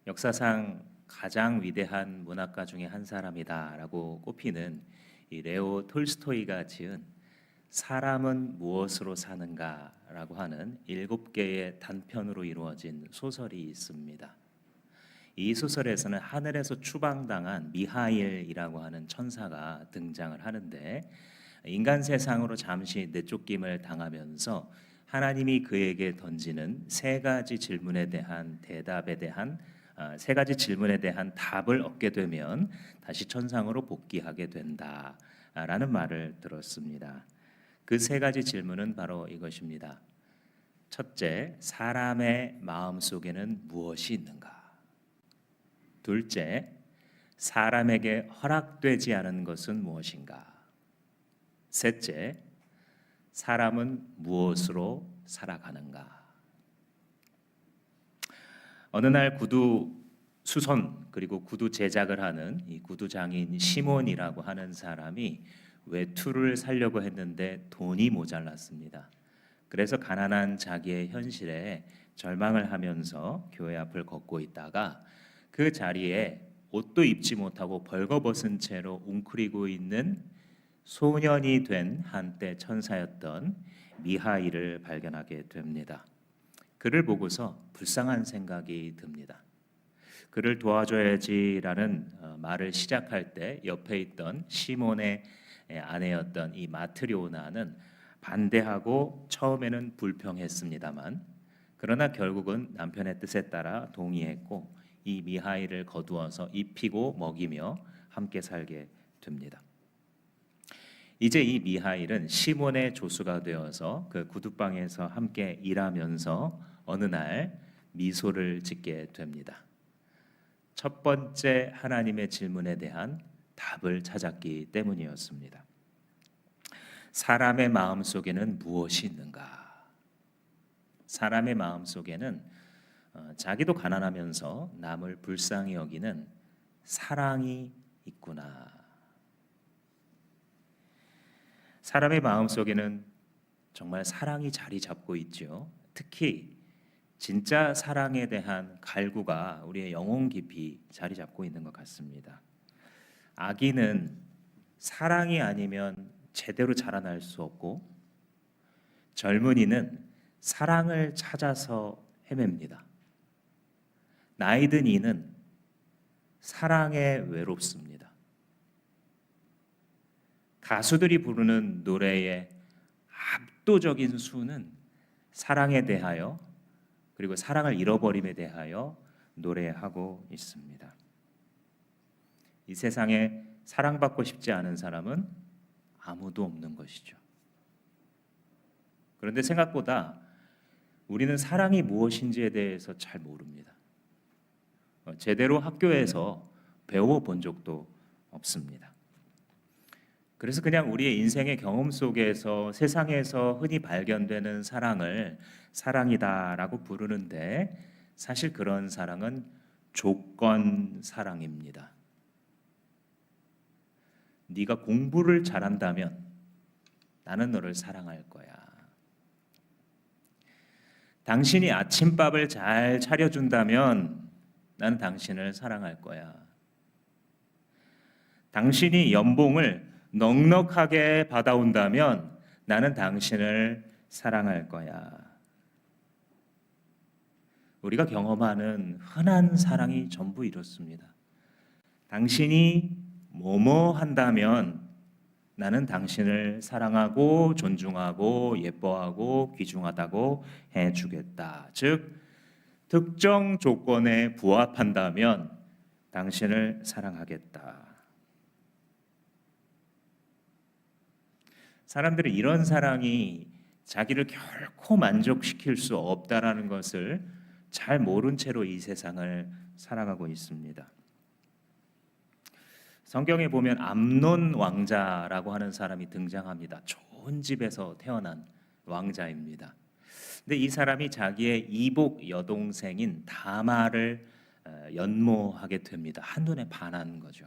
역사상 가장 위대한 문학가 중에 한 사람이다라고 꼽히는 이 레오 톨스토이가 지은 사람은 무엇으로 사는가라고 하는 7개의 단편으로 이루어진 소설이 있습니다. 이 소설에서는 하늘에서 추방당한 미하일이라고 하는 천사가 등장을 하는데, 인간 세상으로 잠시 내쫓김을 당하면서 하나님이 그에게 던지는 세 가지 질문에 대한 답을 얻게 되면 다시 천상으로 복귀하게 된다라는 말을 들었습니다. 그 세 가지 질문은 바로 이것입니다. 첫째, 사람의 마음 속에는 무엇이 있는가? 둘째, 사람에게 허락되지 않은 것은 무엇인가? 셋째, 사람은 무엇으로 살아가는가? 어느 날 구두 수선 그리고 구두 제작을 하는 이 구두 장인 시몬이라고 하는 사람이 외투를 사려고 했는데 돈이 모자랐습니다. 그래서 가난한 자기의 현실에 절망을 하면서 교회 앞을 걷고 있다가 그 자리에 옷도 입지 못하고 벌거벗은 채로 웅크리고 있는 소년이 된 한때 천사였던 미하일을 발견하게 됩니다. 그를 보고서 불쌍한 생각이 듭니다. 그를 도와줘야지라는 말을 시작할 때 옆에 있던 시몬의 아내였던 이 마트리오나는 반대하고 처음에는 불평했습니다만, 그러나 결국은 남편의 뜻에 따라 동의했고 이 미하일을 거두어서 입히고 먹이며 함께 살게 됩니다. 이제 이 미하일은 시몬의 조수가 되어서 그 구두방에서 함께 일하면서 어느 날 미소를 짓게 됩니다. 첫 번째 하나님의 질문에 대한 답을 찾았기 때문이었습니다. 사람의 마음 속에는 무엇이 있는가? 사람의 마음 속에는 자기도 가난하면서 남을 불쌍히 여기는 사랑이 있구나. 사람의 마음 속에는 정말 사랑이 자리 잡고 있죠. 특히 진짜 사랑에 대한 갈구가 우리의 영혼 깊이 자리 잡고 있는 것 같습니다. 아기는 사랑이 아니면 제대로 자라날 수 없고, 젊은이는 사랑을 찾아서 헤맵니다. 나이 든 이는 사랑에 외롭습니다. 가수들이 부르는 노래의 압도적인 수는 사랑에 대하여, 그리고 사랑을 잃어버림에 대하여 노래하고 있습니다. 이 세상에 사랑받고 싶지 않은 사람은 아무도 없는 것이죠. 그런데 생각보다 우리는 사랑이 무엇인지에 대해서 잘 모릅니다. 제대로 학교에서 배워본 적도 없습니다. 그래서 그냥 우리의 인생의 경험 속에서 세상에서 흔히 발견되는 사랑을 사랑이다라고 부르는데, 사실 그런 사랑은 조건 사랑입니다. 네가 공부를 잘한다면 나는 너를 사랑할 거야. 당신이 아침밥을 잘 차려준다면 나는 당신을 사랑할 거야. 당신이 연봉을 넉넉하게 받아온다면 나는 당신을 사랑할 거야. 우리가 경험하는 흔한 사랑이 전부 이렇습니다. 당신이 뭐뭐 한다면 나는 당신을 사랑하고 존중하고 예뻐하고 귀중하다고 해주겠다. 즉, 특정 조건에 부합한다면 당신을 사랑하겠다. 사람들은 이런 사랑이 자기를 결코 만족시킬 수 없다라는 것을 잘 모른 채로 이 세상을 살아가고 있습니다. 성경에 보면 암논 왕자라고 하는 사람이 등장합니다. 좋은 집에서 태어난 왕자입니다. 근데 이 사람이 자기의 이복 여동생인 다말을 연모하게 됩니다. 한눈에 반하는 거죠.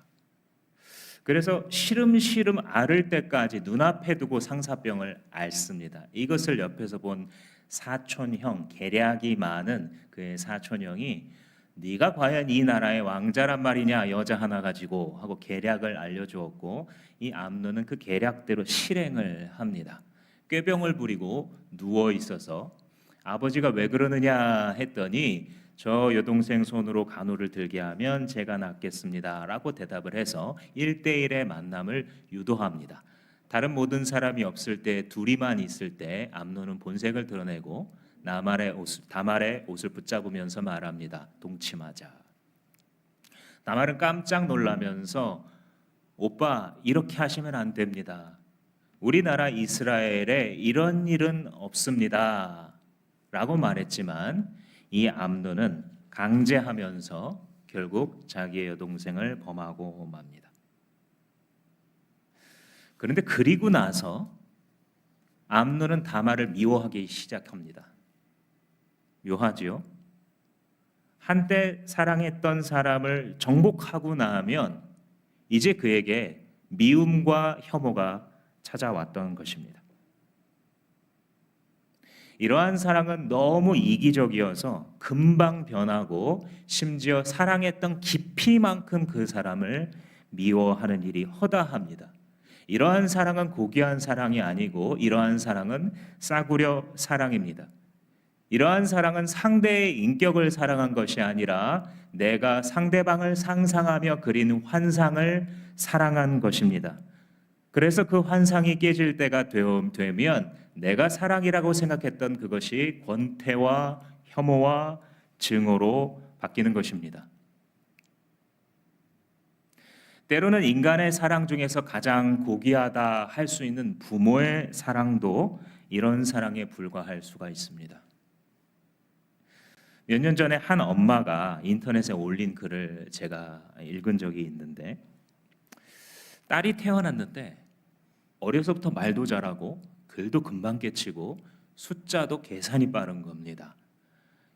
그래서 시름시름 앓을 때까지 눈앞에 두고 상사병을 앓습니다. 이것을 옆에서 본 사촌형, 계략이 많은 그의 사촌형이 네가 과연 이 나라의 왕자란 말이냐, 여자 하나 가지고 하고 계략을 알려주었고, 이 암논은 그 계략대로 실행을 합니다. 꾀병을 부리고 누워 있어서 아버지가 왜 그러느냐 했더니 저 여동생 손으로 간호를 들게 하면 제가 낫겠습니다라고 대답을 해서 1대1의 만남을 유도합니다. 다른 모든 사람이 없을 때, 둘이만 있을 때 암논은 본색을 드러내고 다말의 옷을 붙잡으면서 말합니다. 동침하자. 다말은 깜짝 놀라면서 오빠, 이렇게 하시면 안 됩니다. 우리나라 이스라엘에 이런 일은 없습니다 라고 말했지만, 이 암논은 강제하면서 결국 자기의 여동생을 범하고 맙니다. 그런데 그리고 나서 암논은 다말을 미워하기 시작합니다. 묘하지요? 한때 사랑했던 사람을 정복하고 나면 이제 그에게 미움과 혐오가 찾아왔던 것입니다. 이러한 사랑은 너무 이기적이어서 금방 변하고, 심지어 사랑했던 깊이만큼 그 사람을 미워하는 일이 허다합니다. 이러한 사랑은 고귀한 사랑이 아니고, 이러한 사랑은 싸구려 사랑입니다. 이러한 사랑은 상대의 인격을 사랑한 것이 아니라 내가 상대방을 상상하며 그린 환상을 사랑한 것입니다. 그래서 그 환상이 깨질 때가 되면 내가 사랑이라고 생각했던 그것이 권태와 혐오와 증오로 바뀌는 것입니다. 때로는 인간의 사랑 중에서 가장 고귀하다 할 수 있는 부모의 사랑도 이런 사랑에 불과할 수가 있습니다. 몇 년 전에 한 엄마가 인터넷에 올린 글을 제가 읽은 적이 있는데, 딸이 태어났는데 어려서부터 말도 잘하고 글도 금방 깨치고 숫자도 계산이 빠른 겁니다.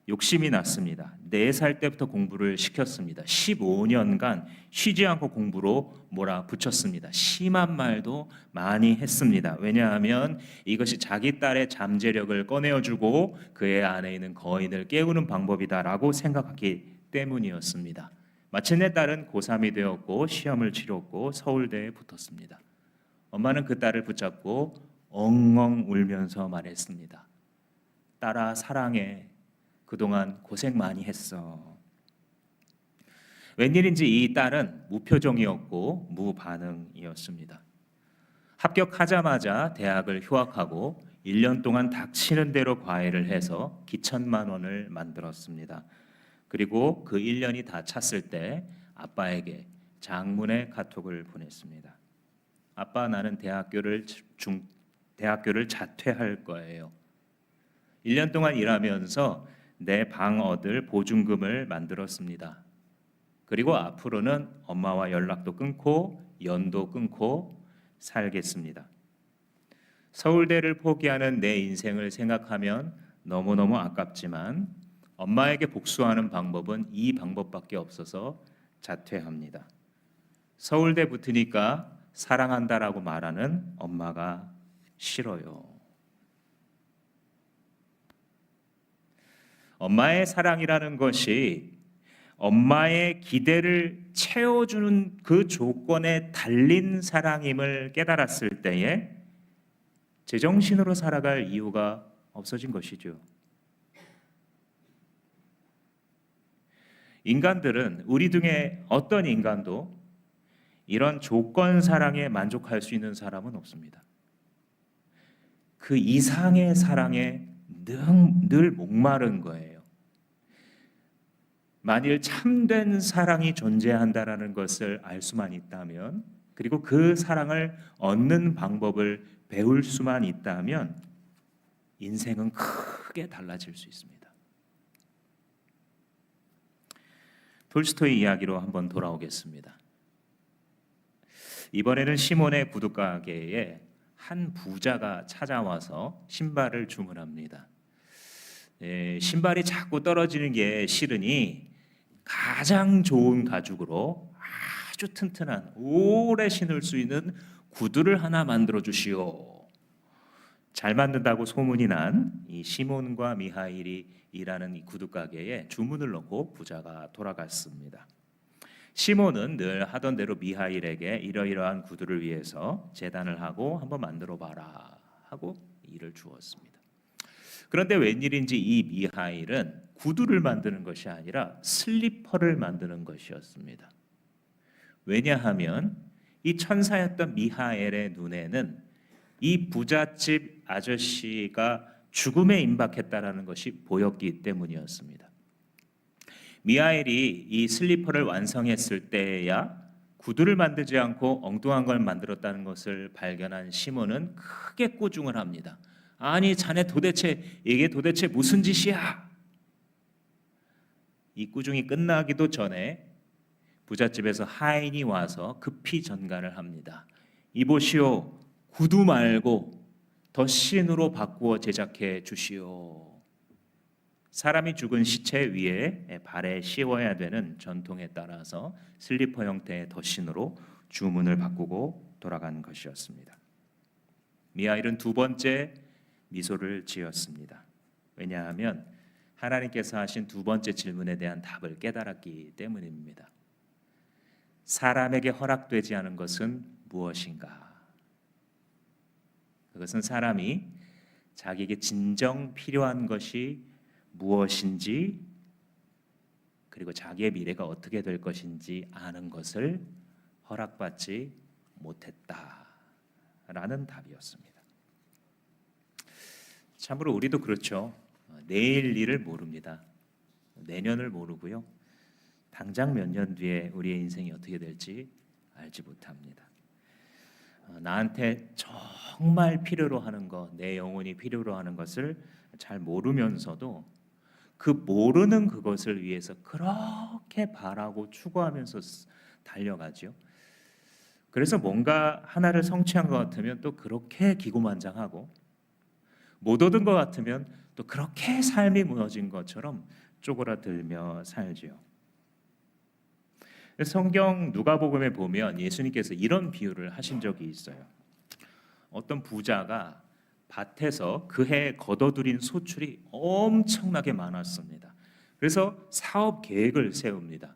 욕심이 났습니다. 4살 때부터 공부를 시켰습니다. 15년간 쉬지 않고 공부로 몰아붙였습니다. 심한 말도 많이 했습니다. 왜냐하면 이것이 자기 딸의 잠재력을 꺼내어주고 그의 안에 있는 거인을 깨우는 방법이다라고 생각했기 때문이었습니다. 마침내 딸은 고3이 되었고 시험을 치렀고 서울대에 붙었습니다. 엄마는 그 딸을 붙잡고 엉엉 울면서 말했습니다. 딸아, 사랑해. 그동안 고생 많이 했어. 웬일인지 이 딸은 무표정이었고 무반응이었습니다. 합격하자마자 대학을 휴학하고 1년 동안 닥치는 대로 과외를 해서 기천만 원을 만들었습니다. 그리고 그 1년이 다 찼을 때 아빠에게 장문의 카톡을 보냈습니다. 아빠, 나는 대학교를 자퇴할 거예요. 1년 동안 일하면서 내 방 얻을 보증금을 만들었습니다. 그리고 앞으로는 엄마와 연락도 끊고 연도 끊고 살겠습니다. 서울대를 포기하는 내 인생을 생각하면 너무너무 아깝지만 엄마에게 복수하는 방법은 이 방법밖에 없어서 자퇴합니다. 서울대 붙으니까 사랑한다라고 말하는 엄마가 싫어요. 엄마의 사랑이라는 것이 엄마의 기대를 채워주는 그 조건에 달린 사랑임을 깨달았을 때에 제정신으로 살아갈 이유가 없어진 것이죠. 인간들은, 우리 중에 어떤 인간도 이런 조건 사랑에 만족할 수 있는 사람은 없습니다. 그 이상의 사랑에 늘 목마른 거예요. 만일 참된 사랑이 존재한다라는 것을 알 수만 있다면, 그리고 그 사랑을 얻는 방법을 배울 수만 있다면 인생은 크게 달라질 수 있습니다. 톨스토이 이야기로 한번 돌아오겠습니다. 이번에는 시몬의 구두가게에 한 부자가 찾아와서 신발을 주문합니다. 신발이 자꾸 떨어지는 게 싫으니 가장 좋은 가죽으로 아주 튼튼한 오래 신을 수 있는 구두를 하나 만들어 주시오. 잘 만든다고 소문이 난 이 시몬과 미하일이 일하는 이 구두 가게에 주문을 넣고 부자가 돌아갔습니다. 시몬은 늘 하던 대로 미하일에게 이러이러한 구두를 위해서 제단을 하고 한번 만들어 봐라 하고 일을 주었습니다. 그런데 웬일인지 이 미하일은 구두를 만드는 것이 아니라 슬리퍼를 만드는 것이었습니다. 왜냐하면 이 천사였던 미하엘의 눈에는 이 부잣집 아저씨가 죽음에 임박했다라는 것이 보였기 때문이었습니다. 미하엘이 이 슬리퍼를 완성했을 때야 구두를 만들지 않고 엉뚱한 걸 만들었다는 것을 발견한 시몬은 크게 꾸중을 합니다. 아니 자네 이게 도대체 무슨 짓이야? 이 꾸중이 끝나기도 전에 부잣집에서 하인이 와서 급히 전가를 합니다. 이보시오, 구두 말고 덧신으로 바꾸어 제작해 주시오. 사람이 죽은 시체 위에 발에 씌워야 되는 전통에 따라서 슬리퍼 형태의 덧신으로 주문을 바꾸고 돌아간 것이었습니다. 미하일은 두 번째 미소를 지었습니다. 왜냐하면 하나님께서 하신 두 번째 질문에 대한 답을 깨달았기 때문입니다. 사람에게 허락되지 않은 것은 무엇인가? 그것은 사람이 자기에게 진정 필요한 것이 무엇인지 그리고 자기의 미래가 어떻게 될 것인지 아는 것을 허락받지 못했다라는 답이었습니다. 참으로 우리도 그렇죠. 내일 일을 모릅니다. 내년을 모르고요. 당장 몇 년 뒤에 우리의 인생이 어떻게 될지 알지 못합니다. 나한테 정말 필요로 하는 것, 내 영혼이 필요로 하는 것을 잘 모르면서도 그 모르는 그것을 위해서 그렇게 바라고 추구하면서 달려가죠. 그래서 뭔가 하나를 성취한 것 같으면 또 그렇게 기고만장하고 못 얻은 것 같으면 또 그렇게 삶이 무너진 것처럼 쪼그라들며 살지요. 성경 누가복음에 보면 예수님께서 이런 비유를 하신 적이 있어요. 어떤 부자가 밭에서 그해 거둬들인 소출이 엄청나게 많았습니다. 그래서 사업 계획을 세웁니다.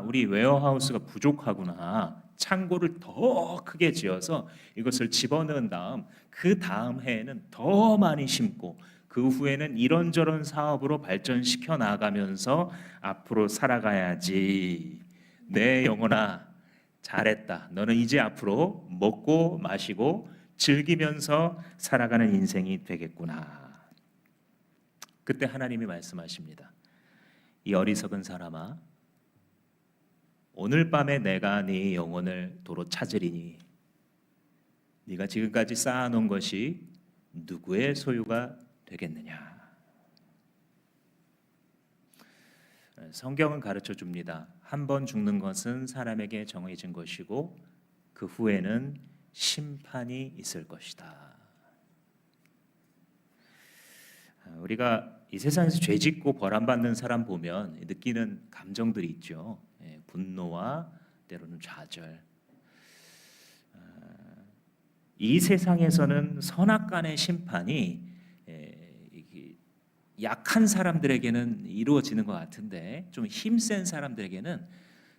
우리 웨어하우스가 부족하구나. 창고를 더 크게 지어서 이것을 집어넣은 다음 그 다음 해에는 더 많이 심고 그 후에는 이런저런 사업으로 발전시켜 나가면서 앞으로 살아가야지. 내 영혼아 잘했다. 너는 이제 앞으로 먹고 마시고 즐기면서 살아가는 인생이 되겠구나. 그때 하나님이 말씀하십니다. 이 어리석은 사람아, 오늘 밤에 내가 네 영혼을 도로 찾으리니 네가 지금까지 쌓아놓은 것이 누구의 소유가 되겠느냐. 성경은 가르쳐 줍니다. 한 번 죽는 것은 사람에게 정해진 것이고 그 후에는 심판이 있을 것이다. 우리가 이 세상에서 죄 짓고 벌함받는 사람 보면 느끼는 감정들이 있죠. 분노와 때로는 좌절. 이 세상에서는 선악간의 심판이 약한 사람들에게는 이루어지는 것 같은데 좀 힘센 사람들에게는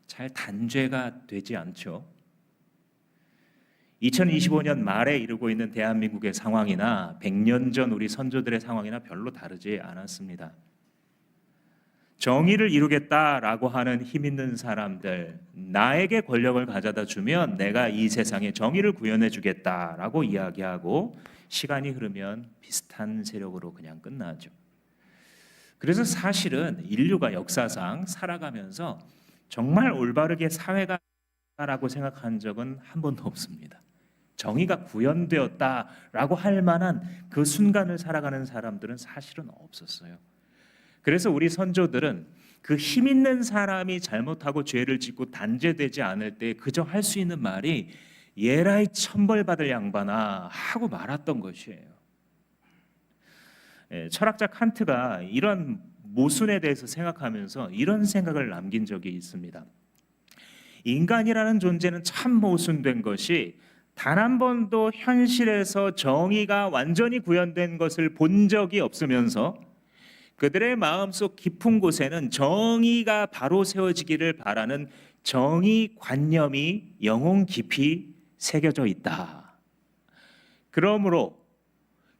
잘 단죄가 되지 않죠. 2025년 말에 이르고 있는 대한민국의 상황이나 100년 전 우리 선조들의 상황이나 별로 다르지 않았습니다. 정의를 이루겠다라고 하는 힘 있는 사람들, 나에게 권력을 가져다 주면 내가 이 세상에 정의를 구현해 주겠다라고 이야기하고 시간이 흐르면 비슷한 세력으로 그냥 끝나죠. 그래서 사실은 인류가 역사상 살아가면서 정말 올바르게 사회가 라고 생각한 적은 한 번도 없습니다. 정의가 구현되었다라고 할 만한 그 순간을 살아가는 사람들은 사실은 없었어요. 그래서 우리 선조들은 그 힘 있는 사람이 잘못하고 죄를 짓고 단죄되지 않을 때 그저 할 수 있는 말이 예라이 천벌받을 양반아 하고 말았던 것이에요. 철학자 칸트가 이런 모순에 대해서 생각하면서 이런 생각을 남긴 적이 있습니다. 인간이라는 존재는 참 모순된 것이 단 한 번도 현실에서 정의가 완전히 구현된 것을 본 적이 없으면서 그들의 마음속 깊은 곳에는 정의가 바로 세워지기를 바라는 정의관념이 영혼 깊이 새겨져 있다. 그러므로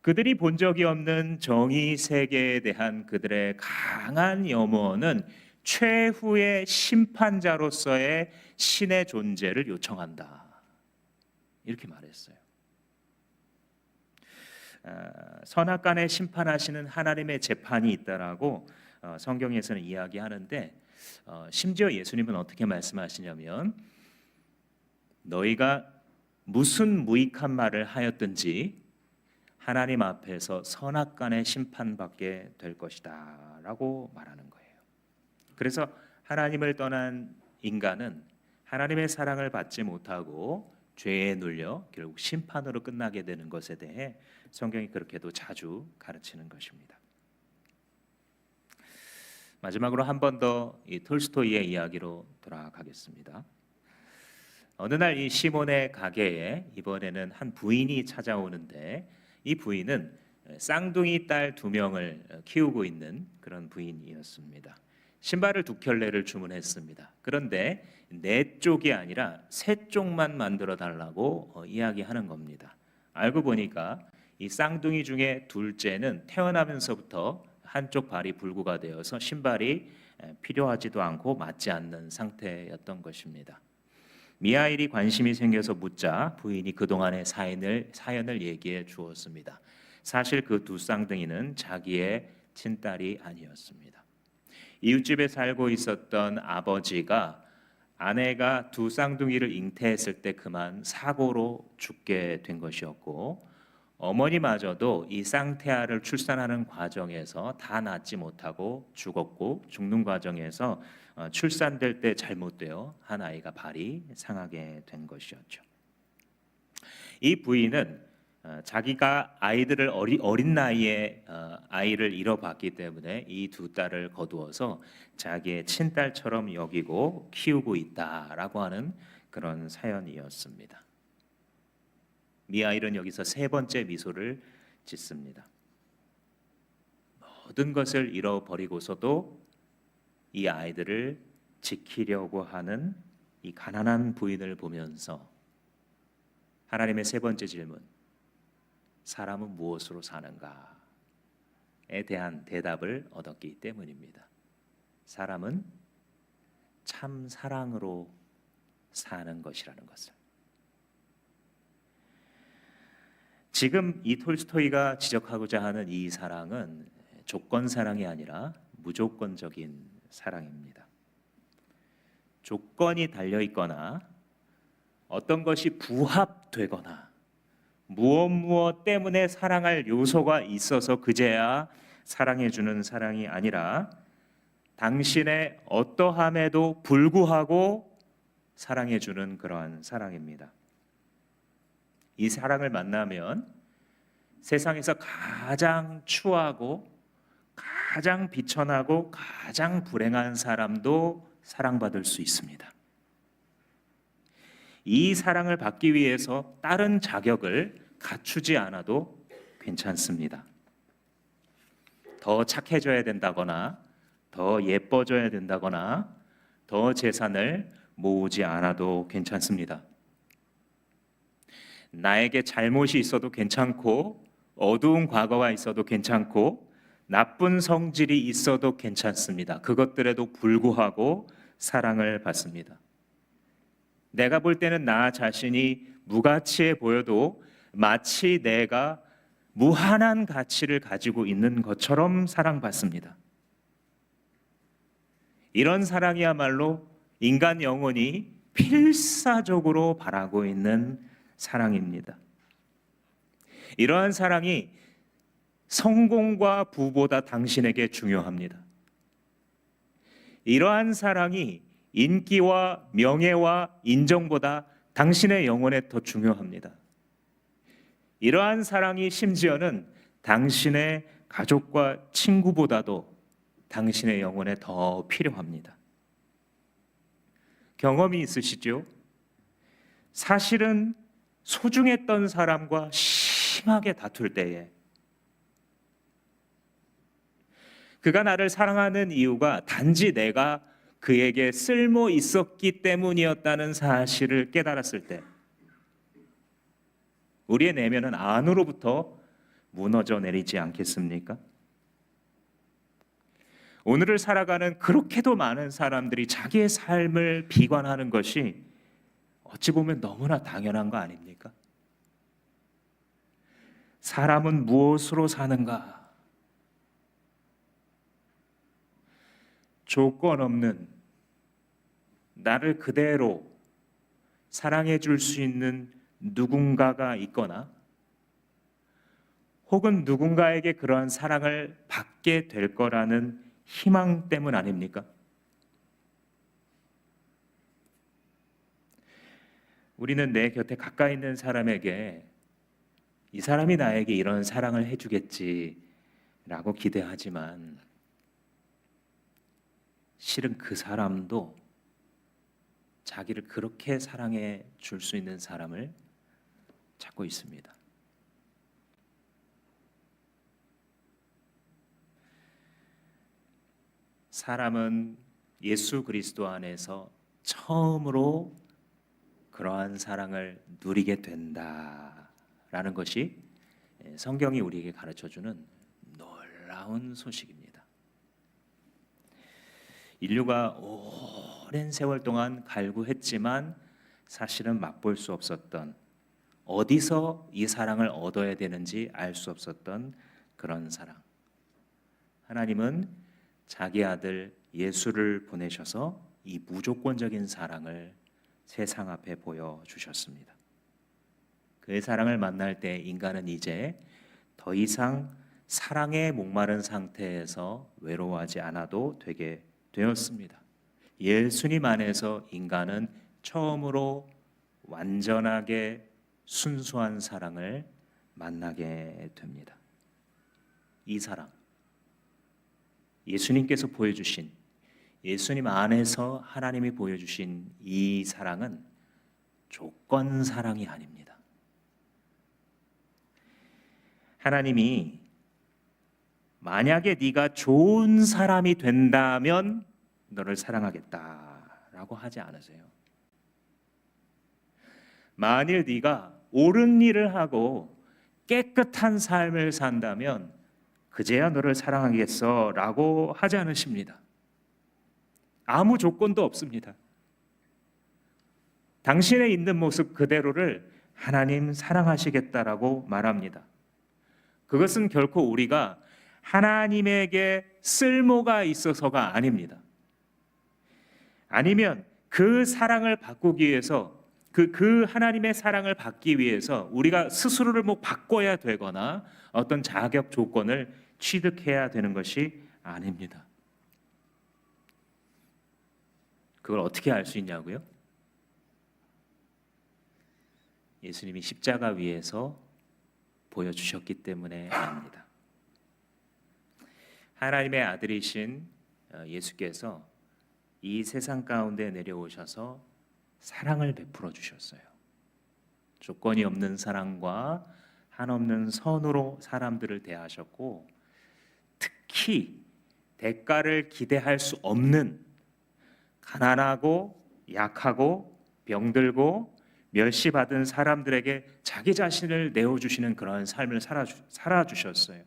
그들이 본 적이 없는 정의 세계에 대한 그들의 강한 염원은 최후의 심판자로서의 신의 존재를 요청한다. 이렇게 말했어요. 선악간에 심판하시는 하나님의 재판이 있다라고 성경에서는 이야기하는데, 심지어 예수님은 어떻게 말씀하시냐면, 너희가 무슨 무익한 말을 하였든지 하나님 앞에서 선악간에 심판받게 될 것이다 라고 말하는 거예요. 그래서 하나님을 떠난 인간은 하나님의 사랑을 받지 못하고 죄에 눌려 결국 심판으로 끝나게 되는 것에 대해 성경이 그렇게도 자주 가르치는 것입니다. 마지막으로 한 번 더 이 톨스토이의 이야기로 돌아가겠습니다. 어느 날 이 시몬의 가게에 이번에는 한 부인이 찾아오는데, 이 부인은 쌍둥이 딸 2명을 키우고 있는 그런 부인이었습니다. 신발을 2켤레를 주문했습니다. 그런데 4쪽이 아니라 3쪽만 만들어 달라고 이야기하는 겁니다. 알고 보니까 이 쌍둥이 중에 둘째는 태어나면서부터 한쪽 발이 불구가 되어서 신발이 필요하지도 않고 맞지 않는 상태였던 것입니다. 미하일이 관심이 생겨서 묻자 부인이 그동안의 사연을 얘기해 주었습니다. 사실 그 2 쌍둥이는 자기의 친딸이 아니었습니다. 이웃집에 살고 있었던 아버지가 아내가 2 쌍둥이를 잉태했을 때 그만 사고로 죽게 된 것이었고, 어머니마저도 이 쌍태아를 출산하는 과정에서 다 낳지 못하고 죽었고, 죽는 과정에서 출산될 때 잘못되어 한 아이가 발이 상하게 된 것이었죠. 이 부인은 자기가 아이들을 어린 나이에 아이를 잃어봤기 때문에 이 2 딸을 거두어서 자기의 친딸처럼 여기고 키우고 있다라고 하는 그런 사연이었습니다. 미하일은 여기서 3번째 미소를 짓습니다. 모든 것을 잃어버리고서도 이 아이들을 지키려고 하는 이 가난한 부인을 보면서 하나님의 3번째 질문, 사람은 무엇으로 사는가에 대한 대답을 얻었기 때문입니다. 사람은 참 사랑으로 사는 것이라는 것을. 지금 이 톨스토이가 지적하고자 하는 이 사랑은 조건 사랑이 아니라 무조건적인 사랑입니다. 조건이 달려 있거나 어떤 것이 부합되거나 무엇 때문에 사랑할 요소가 있어서 그제야 사랑해주는 사랑이 아니라 당신의 어떠함에도 불구하고 사랑해주는 그러한 사랑입니다. 이 사랑을 만나면 세상에서 가장 추하고 가장 비천하고 가장 불행한 사람도 사랑받을 수 있습니다. 이 사랑을 받기 위해서 다른 자격을 갖추지 않아도 괜찮습니다. 더 착해져야 된다거나 더 예뻐져야 된다거나 더 재산을 모으지 않아도 괜찮습니다. 나에게 잘못이 있어도 괜찮고 어두운 과거가 있어도 괜찮고 나쁜 성질이 있어도 괜찮습니다. 그것들에도 불구하고 사랑을 받습니다. 내가 볼 때는 나 자신이 무가치해 보여도 마치 내가 무한한 가치를 가지고 있는 것처럼 사랑받습니다. 이런 사랑이야말로 인간 영혼이 필사적으로 바라고 있는 사랑입니다. 이러한 사랑이 성공과 부보다 당신에게 중요합니다. 이러한 사랑이 인기와 명예와 인정보다 당신의 영혼에 더 중요합니다. 이러한 사랑이 심지어는 당신의 가족과 친구보다도 당신의 영혼에 더 필요합니다. 경험이 있으시죠? 사실은 소중했던 사람과 심하게 다툴 때에 그가 나를 사랑하는 이유가 단지 내가 그에게 쓸모 있었기 때문이었다는 사실을 깨달았을 때 우리의 내면은 안으로부터 무너져 내리지 않겠습니까? 오늘을 살아가는 그렇게도 많은 사람들이 자기의 삶을 비관하는 것이 어찌 보면 너무나 당연한 거 아닙니까? 사람은 무엇으로 사는가? 조건 없는 나를 그대로 사랑해 줄 수 있는 누군가가 있거나 혹은 누군가에게 그러한 사랑을 받게 될 거라는 희망 때문 아닙니까? 우리는 내 곁에 가까이 있는 사람에게 이 사람이 나에게 이런 사랑을 해주겠지라고 기대하지만 실은 그 사람도 자기를 그렇게 사랑해 줄 수 있는 사람을 찾고 있습니다. 사람은 예수 그리스도 안에서 처음으로 그러한 사랑을 누리게 된다라는 것이 성경이 우리에게 가르쳐주는 놀라운 소식입니다. 인류가 오랜 세월 동안 갈구했지만 사실은 맛볼 수 없었던, 어디서 이 사랑을 얻어야 되는지 알 수 없었던 그런 사랑. 하나님은 자기 아들 예수를 보내셔서 이 무조건적인 사랑을 세상 앞에 보여주셨습니다. 그의 사랑을 만날 때 인간은 이제 더 이상 사랑에 목마른 상태에서 외로워하지 않아도 되게 되었습니다. 예수님 안에서 인간은 처음으로 완전하게 순수한 사랑을 만나게 됩니다. 이 사랑, 예수님께서 보여주신, 예수님 안에서 하나님이 보여주신 이 사랑은 조건 사랑이 아닙니다. 하나님이 만약에 네가 좋은 사람이 된다면 너를 사랑하겠다라고 하지 않으세요. 만일 네가 옳은 일을 하고 깨끗한 삶을 산다면 그제야 너를 사랑하겠어라고 하지 않으십니다. 아무 조건도 없습니다. 당신의 있는 모습 그대로를 하나님 사랑하시겠다라고 말합니다. 그것은 결코 우리가 하나님에게 쓸모가 있어서가 아닙니다. 아니면 그 사랑을 바꾸기 위해서 그 하나님의 사랑을 받기 위해서 우리가 스스로를 바꿔야 되거나 어떤 자격 조건을 취득해야 되는 것이 아닙니다. 그걸 어떻게 알 수 있냐고요? 예수님이 십자가 위에서 보여주셨기 때문에 압니다. 하나님의 아들이신 예수께서 이 세상 가운데 내려오셔서 사랑을 베풀어 주셨어요. 조건이 없는 사랑과 한없는 선으로 사람들을 대하셨고, 특히 대가를 기대할 수 없는 가난하고 약하고 병들고 멸시받은 사람들에게 자기 자신을 내어주시는 그런 삶을 살아주셨어요.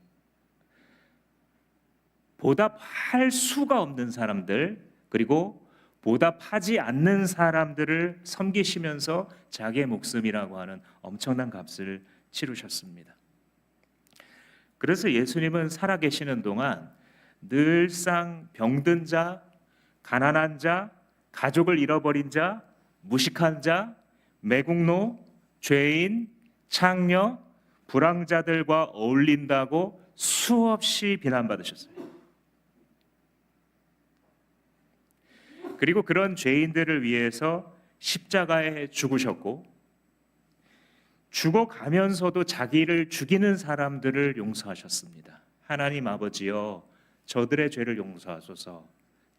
보답할 수가 없는 사람들, 그리고 보답하지 않는 사람들을 섬기시면서 자기의 목숨이라고 하는 엄청난 값을 치르셨습니다. 그래서 예수님은 살아계시는 동안 늘상 병든 자, 가난한 자, 가족을 잃어버린 자, 무식한 자, 매국노, 죄인, 창녀, 불황자들과 어울린다고 수없이 비난받으셨어요. 그리고 그런 죄인들을 위해서 십자가에 죽으셨고, 죽어가면서도 자기를 죽이는 사람들을 용서하셨습니다. 하나님 아버지여, 저들의 죄를 용서하소서.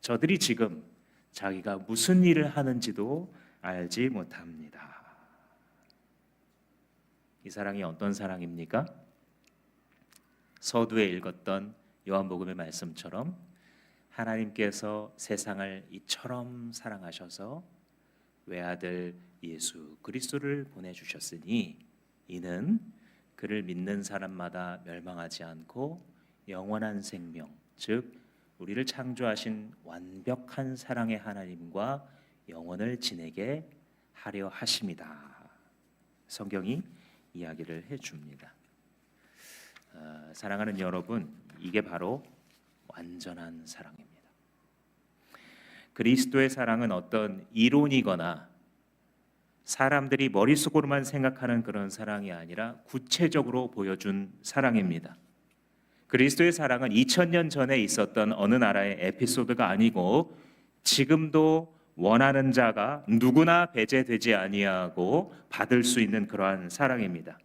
저들이 지금 자기가 무슨 일을 하는지도 알지 못합니다. 이 사랑이 어떤 사랑입니까? 서두에 읽었던 요한복음의 말씀처럼 하나님께서 세상을 이처럼 사랑하셔서 외아들 예수 그리스도를 보내주셨으니 이는 그를 믿는 사람마다 멸망하지 않고 영원한 생명, 즉 우리를 창조하신 완벽한 사랑의 하나님과 영원을 지내게 하려 하심이다. 성경이 이야기를 해줍니다. 사랑하는 여러분, 이게 바로 완전한 사랑입니다. 그리스도의 사랑은 어떤 이론이거나 사람들이 머릿속으로만 생각하는 그런 사랑이 아니라 구체적으로 보여준 사랑입니다. 그리스도의 사랑은 2000년 전에 있었던 어느 나라의 에피소드가 아니고 지금도 원하는 자가 누구나 배제되지 아니하고 받을 수 있는 그러한 사랑입니다.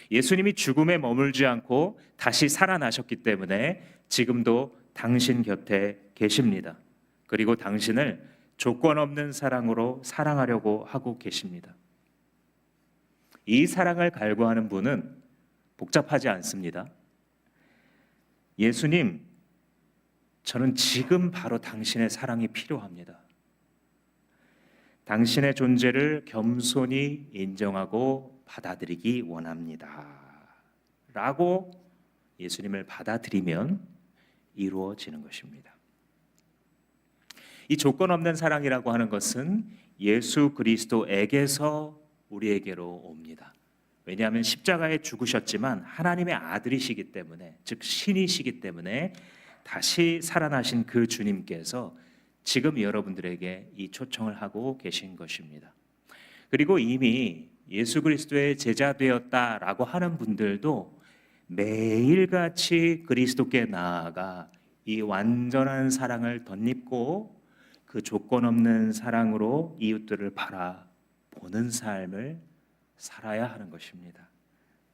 예수님이 죽음에 머물지 않고 다시 살아나셨기 때문에 지금도 당신 곁에 계십니다. 그리고 당신을 조건 없는 사랑으로 사랑하려고 하고 계십니다. 이 사랑을 갈구하는 분은 복잡하지 않습니다. 예수님, 저는 지금 바로 당신의 사랑이 필요합니다. 당신의 존재를 겸손히 인정하고 받아들이기 원합니다. 라고 예수님을 받아들이면 이루어지는 것입니다. 이 조건 없는 사랑이라고 하는 것은 예수 그리스도에게서 우리에게로 옵니다. 왜냐하면 십자가에 죽으셨지만 하나님의 아들이시기 때문에, 즉 신이시기 때문에 다시 살아나신 그 주님께서 지금 여러분들에게 이 초청을 하고 계신 것입니다. 그리고 이미 예수 그리스도의 제자 되었다라고 하는 분들도 매일같이 그리스도께 나아가 이 완전한 사랑을 덧입고 그 조건 없는 사랑으로 이웃들을 바라보는 삶을 살아야 하는 것입니다.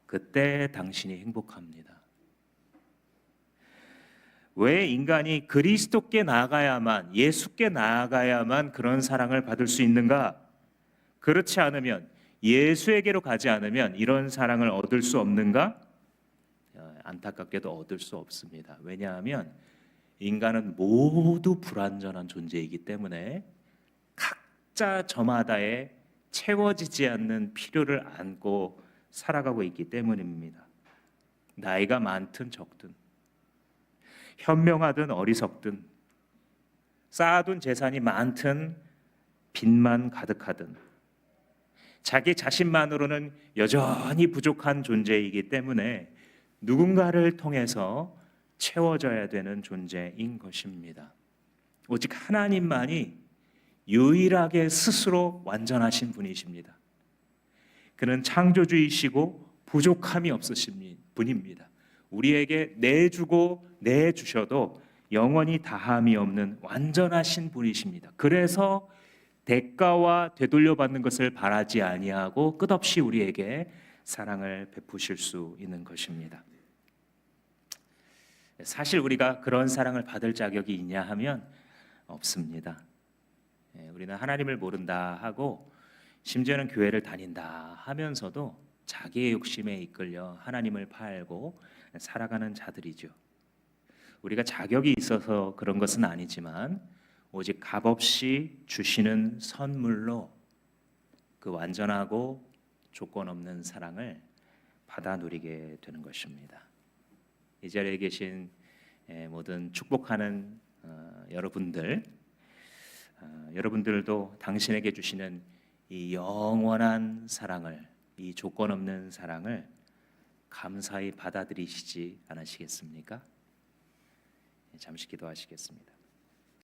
그때 당신이 행복합니다. 왜 인간이 그리스도께 나아가야만, 예수께 나아가야만 그런 사랑을 받을 수 있는가? 그렇지 않으면, 예수에게로 가지 않으면 이런 사랑을 얻을 수 없는가? 안타깝게도 얻을 수 없습니다. 왜냐하면 인간은 모두 불완전한 존재이기 때문에 각자 저마다의 채워지지 않는 필요를 안고 살아가고 있기 때문입니다. 나이가 많든 적든, 현명하든 어리석든, 쌓아둔 재산이 많든 빚만 가득하든 자기 자신만으로는 여전히 부족한 존재이기 때문에 누군가를 통해서 채워져야 되는 존재인 것입니다. 오직 하나님만이 유일하게 스스로 완전하신 분이십니다. 그는 창조주이시고 부족함이 없으신 분입니다. 우리에게 내주고 내주셔도 영원히 다함이 없는 완전하신 분이십니다. 그래서 대가와 되돌려받는 것을 바라지 아니하고 끝없이 우리에게 사랑을 베푸실 수 있는 것입니다. 사실 우리가 그런 사랑을 받을 자격이 있냐 하면 없습니다. 우리는 하나님을 모른다 하고 심지어는 교회를 다닌다 하면서도 자기의 욕심에 이끌려 하나님을 팔고 살아가는 자들이죠. 우리가 자격이 있어서 그런 것은 아니지만 오직 값없이 주시는 선물로 그 완전하고 조건 없는 사랑을 받아 누리게 되는 것입니다. 이 자리에 계신 모든 축복하는 여러분들, 여러분들도 당신에게 주시는 이 영원한 사랑을, 이 조건 없는 사랑을 감사히 받아들이시지 않으시겠습니까? 잠시 기도하시겠습니다.